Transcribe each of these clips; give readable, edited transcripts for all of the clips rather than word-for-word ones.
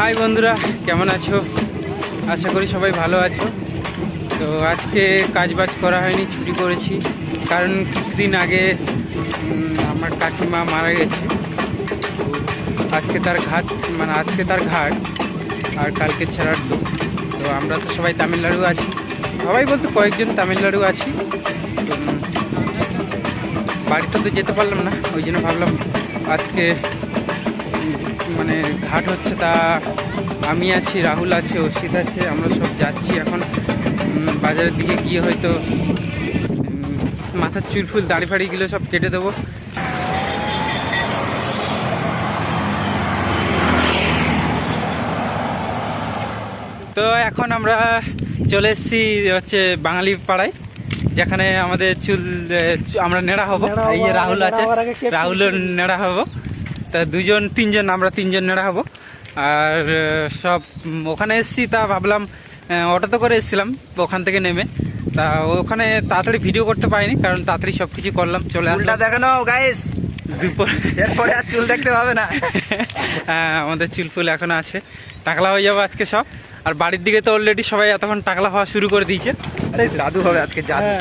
High বন্ধুরা, কেমন আছো? আশা করি সবাই ভালো আছো। তো আজকে কাজবাজ করা হয়নি, ছুটি করেছি, কারণ কিছুদিন আগে আমার কাকিমা মারা গেছে। আজকে তার ঘাট আর কালকে শ্রাদ্ধ। তো আমরা তো সবাই তামিলনাড়ু আছি, সবাই বলতে কয়েকজন তামিলনাড়ু আছি। তো বাড়িতে তো যেতে পারলাম না, ওই জন্য ভাবলাম আজকে মানে ঘাট হচ্ছে, তা আমি আছি, রাহুল আছে, অসিত আছে, আমরা সব যাচ্ছি এখন বাজারের দিকে গিয়ে হয়তো মাথার চুল ফুল দাড়ি ফাড়িগুলো সব কেটে দেবো। তো এখন আমরা চলে এসেছি হচ্ছে বাঙালি পাড়ায়, যেখানে আমাদের চুল আমরা নেড়া হবো। এই যে রাহুল আছে, রাহুল নেড়া হবো। তা আমরা তিনজন নেড়া হবো। আর সব ওখানে এসেছি, তা ভাবলাম অটোতে করে এসেছিলাম ওখান থেকে নেমে। তা ওখানে তাড়াতাড়ি ভিডিও করতে পারিনি, কারণ তাড়াতাড়ি সব কিছু করলাম, চলে আসলাম। দেখানো গাইস, এরপরে আর চুল দেখতে পাবে না। হ্যাঁ, আমাদের চুল ফুল এখনো আছে, টাকলা হয়ে যাবে আজকে সব। আর বাড়ির দিকে তো অলরেডি সবাই এতক্ষণ টাকলা হওয়া শুরু করে দিয়েছে। জাদু হবে আজকে, জাদু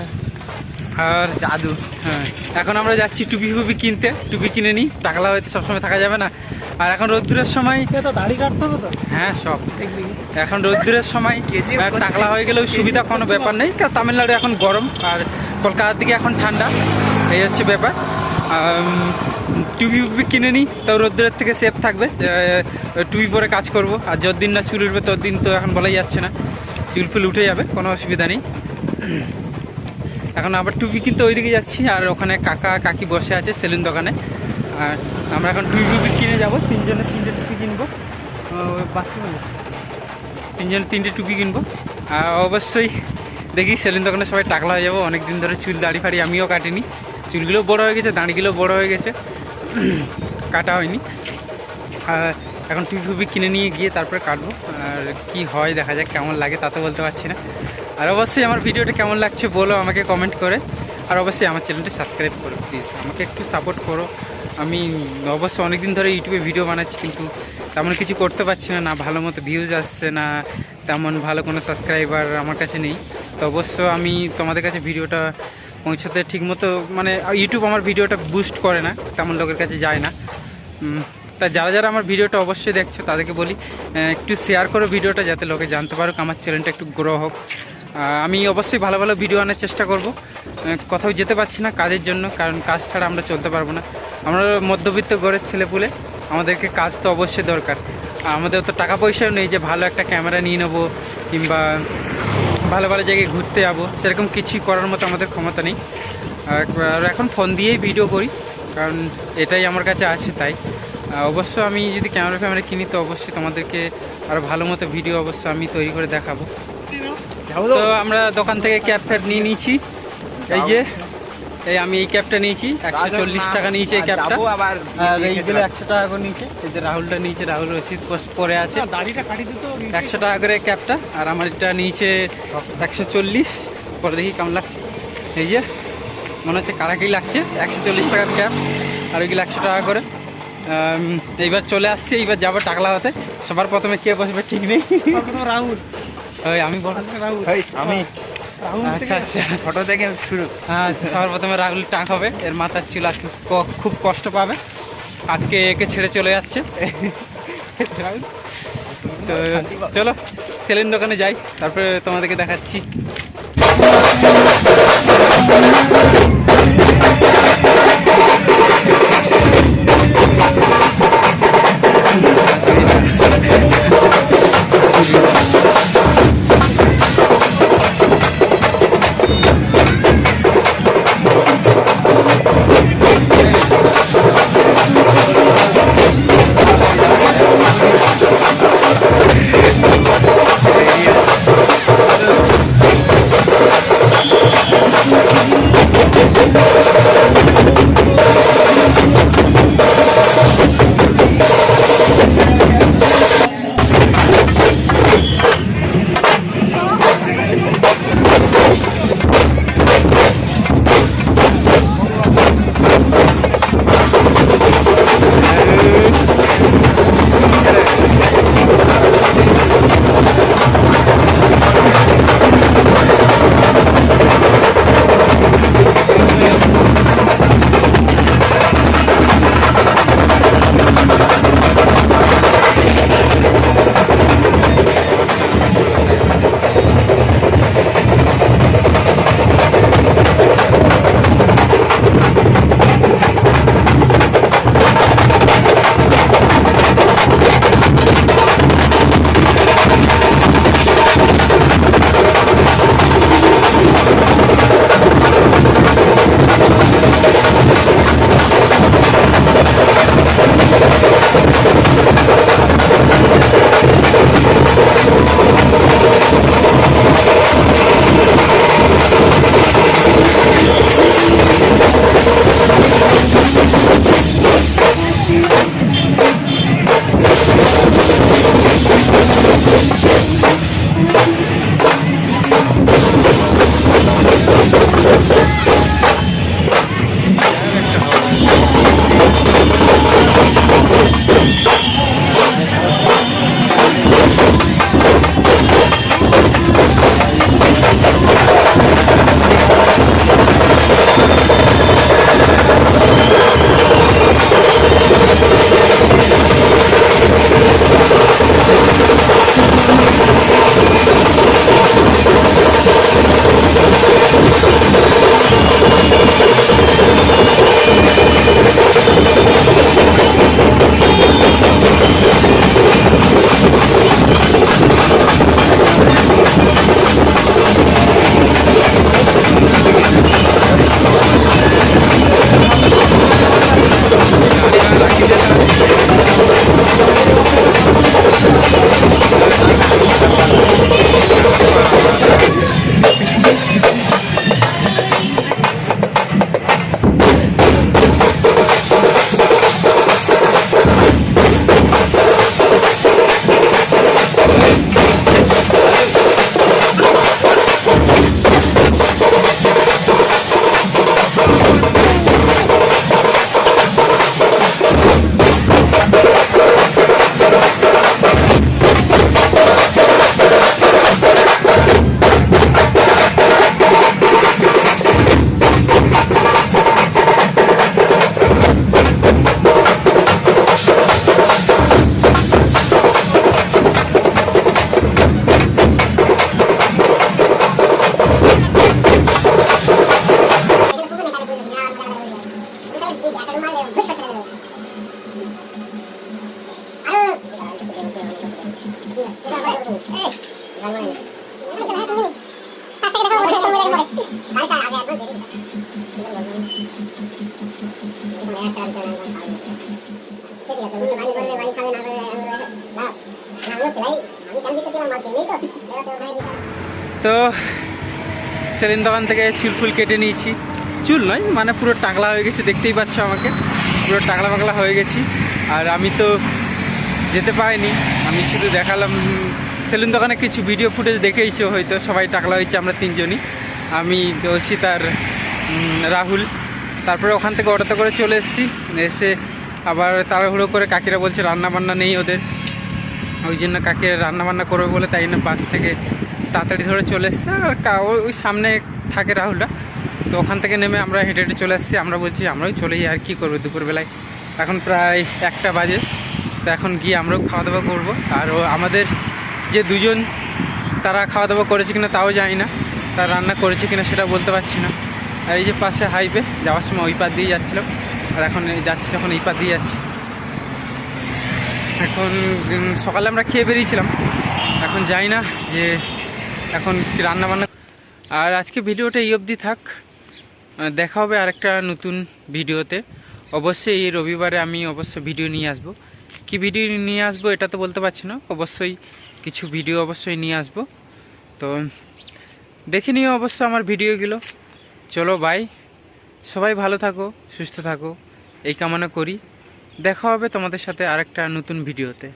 আর জাদু। হ্যাঁ, এখন আমরা যাচ্ছি টুপি কিনতে, টুপি কিনে নিই, টাকলা হয়তো সবসময় থাকা যাবে না। আর এখন রোদ্দুরের সময় দাড়ি কাটতে হবে তো। হ্যাঁ, সব এখন রোদ্দুরের সময় টাকলা হয়ে গেলেও সুবিধা কোনো ব্যাপার নেই। তামিলনাড়ু এখন গরম আর কলকাতার দিকে এখন ঠান্ডা, এই হচ্ছে ব্যাপার। টুপি কিনে নিই, তাও রোদ্দুরের থেকে সেফ থাকবে। টুপি পরে কাজ করব, আর যতদিন না চুল উঠবে ততদিন তো এখন বলাই যাচ্ছে না, চুল ফুল উঠে যাবে, কোনো অসুবিধা নেই। এখন আবার টুপি কিনতে ওইদিকে যাচ্ছি, আর ওখানে কাকি বসে আছে সেলুন দোকানে। আর আমরা এখন টুপি কিনে যাবো, তিনজনে তিনটে টুপি কিনবো, তিনটে টুপি কিনবো। আর অবশ্যই দেখি সেলুন দোকানে সবাই টাকলা হয়ে যাবো। অনেকদিন ধরে চুল দাড়ি ফাড়ি আমিও কাটিনি, চুলগুলো বড়ো হয়ে গেছে, দাড়িগুলো বড়ো হয়ে গেছে, কাটা হয়নি। আর এখন টুপি কিনে নিয়ে গিয়ে তারপরে কাটবো। আর কি হয় দেখা যাক, কেমন লাগে তা তো বলতে পারছি না। আর অবশ্যই আমার ভিডিওটা কেমন লাগছে বলো আমাকে কমেন্ট করে। আর অবশ্যই আমার চ্যানেলটি সাবস্ক্রাইব করো প্লিজ, আমাকে একটু সাপোর্ট করো। আমি অবশ্যই অনেকদিন ধরে ইউটিউবে ভিডিও বানাচ্ছি, কিন্তু তেমন কিছু করতে পারছি না, না ভালো মতো ভিউজ আসছে, না তেমন ভালো কোনো সাবস্ক্রাইবার আমার কাছে নেই। তো অবশ্য আমি তোমাদের কাছে ভিডিওটা পৌঁছাতে ঠিকমতো, মানে ইউটিউব আমার ভিডিওটা বুস্ট করে না, তেমন লোকের কাছে যায় না। তা যারা আমার ভিডিওটা অবশ্যই দেখছো তাদেরকে বলি একটু শেয়ার করো ভিডিওটা, যাতে লোকে জানতে পারুক, আমার চ্যানেলটা একটু গ্রো হোক। আমি অবশ্যই ভালো ভালো ভিডিও আনার চেষ্টা করব। কোথাও যেতে পারছি না কাজের জন্য, কারণ কাজ ছাড়া আমরা চলতে পারবো না। আমরা মধ্যবিত্ত ঘরের ছেলেপুলে, আমাদেরকে কাজ তো অবশ্যই দরকার। আমাদের তো টাকা পয়সাও নেই যে ভালো একটা ক্যামেরা নিয়ে নেবো, কিংবা ভালো ভালো জায়গায় ঘুরতে যাবো, সেরকম কিছুই করার মতো আমাদের ক্ষমতা নেই। আর এখন ফোন দিয়েই ভিডিও করি, কারণ এটাই আমার কাছে আছে। তাই অবশ্য আমি যদি ক্যামেরা কিনি, তো অবশ্যই তোমাদেরকে আরও ভালো মতো ভিডিও অবশ্যই আমি তৈরি করে দেখাবো। তো আমরা দোকান থেকে ক্যাব নিয়ে নিয়েছি। এই যে আমি এই ক্যাবটা নিয়েছি, 140 টাকা নিয়েছে এই ক্যাবটা। আর এইগুলো 100 টাকা করে নিয়েছে। এই যে রাহুলটা নিয়েছে, রাহুল রশিদ পরে আছে, 100 টাকা করে ক্যাবটা। আর আমার এটা নিয়েছে 140। পরে দেখি কেমন লাগছে। এই যে মনে হচ্ছে কারাকেই লাগছে, 140 টাকার ক্যাব, আর ওইগুলো 100 টাকা করে। এইবার চলে আসছি, এইবার যাবো টাকলা হতে। সবার প্রথমে কে বসবে ঠিক নেই, রাহুল। আমি আচ্ছা ছোটো থেকে শুরু। হ্যাঁ, সবার প্রথমে রাহুল টাক হবে, এর মাথার চুল আজকে খুব কষ্ট পাবে, আজকে একে ছেড়ে চলে যাচ্ছে। তো চলো সেলুন দোকানে যাই, তারপরে তোমাদেরকে দেখাচ্ছি। তো সেলিন দোকান থেকে চুল ফুল কেটে নিয়েছি, চুল নয় মানে পুরো টাকলা হয়ে গেছে, দেখতেই পাচ্ছ আমাকে পুরো টাকলা পাকলা হয়ে গেছি। আর আমি তো যেতে পারিনি, আমি শুধু দেখালাম। সেলুন দোকানে কিছু ভিডিও ফুটেজ দেখেইছো হয়তো, সবাই টাকলা হয়েছে আমরা তিনজনই, আমি দোষিত আর রাহুল। তারপরে ওখান থেকে অটোতে করে চলে এসেছি, এসে আবার তাড়াহুড়ো করে কাকিরা বলছে রান্না বান্না নেই ওদের, ওই জন্য কাকিরা রান্না বান্না করবে বলে তাই না বাস থেকে তাড়াতাড়ি ধরে চলে এসছে। আর ওই সামনে থাকে রাহুলটা, তো ওখান থেকে নেমে আমরা হেঁটে হেঁটে চলে আসছি। আমরা বলছি আমরাও চলে যাই, আর কী করবো দুপুরবেলায়, এখন প্রায় 1টা বাজে। তো এখন গিয়ে আমরাও খাওয়া দাওয়া করবো। আর আমাদের যে দুজন তারা খাওয়া দাওয়া করেছে কিনা তাও জানি না, তারা রান্না করেছে কিনা সেটা বলতে পারছি না। আর এই যে পাশে হাইওয়ে, যাওয়ার সময় ওই পার দিয়ে যাচ্ছিলাম, আর এখন যাচ্ছি যখন এই পার দিয়ে যাচ্ছি। এখন সকালে আমরা খেয়ে বেরিয়েছিলাম, এখন যাই না যে এখন রান্না বান্না। আর আজকে ভিডিওটা এই অবধি থাক, দেখা হবে আরেকটা নতুন ভিডিওতে। অবশ্যই এই রবিবারে আমি অবশ্যই ভিডিও নিয়ে আসব। কি ভিডিও নিয়ে আসবো এটা তো বলতে পারছি না, অবশ্যই কিছু ভিডিও অবশ্যই নিয়ে আসব। তো দেখে নিও অবশ্য আমার ভিডিওগুলো। চলো বাই, সবাই ভালো থাকো, সুস্থ থাকো, এই কামনা করি। দেখা হবে তোমাদের সাথে আরেকটা নতুন ভিডিওতে।